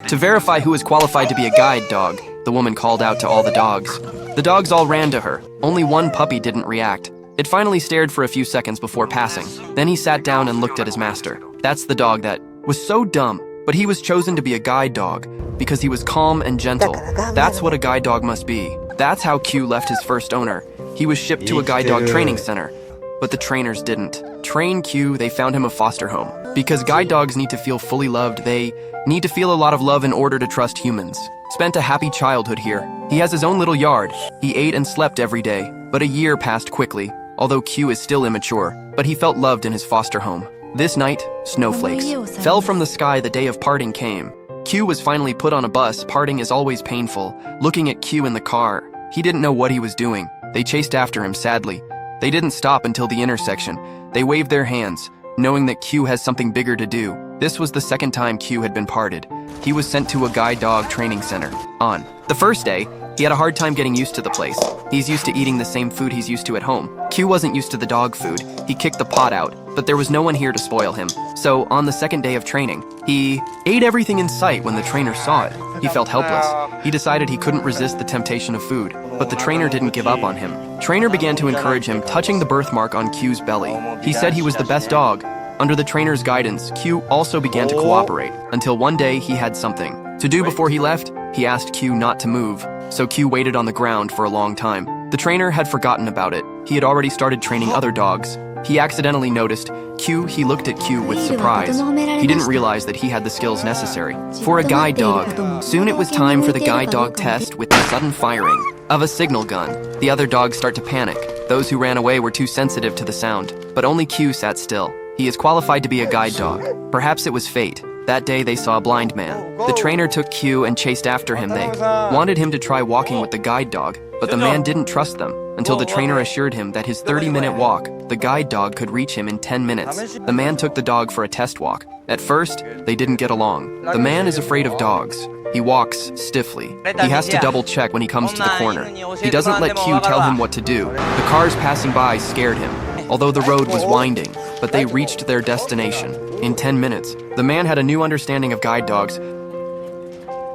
To verify who is qualified to be a guide dog, the woman called out to all the dogs. The dogs all ran to her. Only one puppy didn't react. It finally stared for a few seconds before passing. Then he sat down and looked at his master. That's the dog that was so dumb, but he was chosen to be a guide dog because he was calm and gentle. That's what a guide dog must be. That's how Q left his first owner. He was shipped to a guide dog training center, but the trainers didn't train Q. They found him a foster home. Because guide dogs need to feel fully loved, they need to feel a lot of love in order to trust humans. Spent a happy childhood here. He has his own little yard. He ate and slept every day, but a year passed quickly. Although Q is still immature, but he felt loved in his foster home. This night, snowflakes fell from the sky. The day of parting came. Q was finally put on a bus. Parting is always painful. Looking at Q in the car, he didn't know what he was doing. They chased after him sadly. They didn't stop until the intersection. They waved their hands, knowing that Q has something bigger to do. This was the second time Q had been parted. He was sent to a guide dog training center. On the first day, he had a hard time getting used to the place. He's used to eating the same food he's used to at home. Q wasn't used to the dog food. He kicked the pot out, but there was no one here to spoil him. So on the second day of training, he ate everything in sight. When the trainer saw it, he felt helpless. He decided he couldn't resist the temptation of food, but the trainer didn't give up on him. Trainer began to encourage him, touching the birthmark on Q's belly. He said he was the best dog. Under the trainer's guidance, Q also began to cooperate, until one day he had something to do before he left. He asked Q not to move, so Q waited on the ground for a long time. The trainer had forgotten about it. He had already started training other dogs. He accidentally noticed Q. He looked at Q with surprise. He didn't realize that he had the skills necessary for a guide dog. Soon it was time for the guide dog test. With the sudden firing of a signal gun, the other dogs start to panic. Those who ran away were too sensitive to the sound, but only Q sat still. He is qualified to be a guide dog. Perhaps it was fate. That day they saw a blind man. The trainer took Q and chased after him. They wanted him to try walking with the guide dog, but the man didn't trust them until the trainer assured him that his 30-minute walk, the guide dog could reach him in 10 minutes. The man took the dog for a test walk. At first, they didn't get along. The man is afraid of dogs. He walks stiffly. He has to double check when he comes to the corner. He doesn't let Q tell him what to do. The cars passing by scared him, although the road was winding, but they reached their destination. In 10 minutes, the man had a new understanding of guide dogs.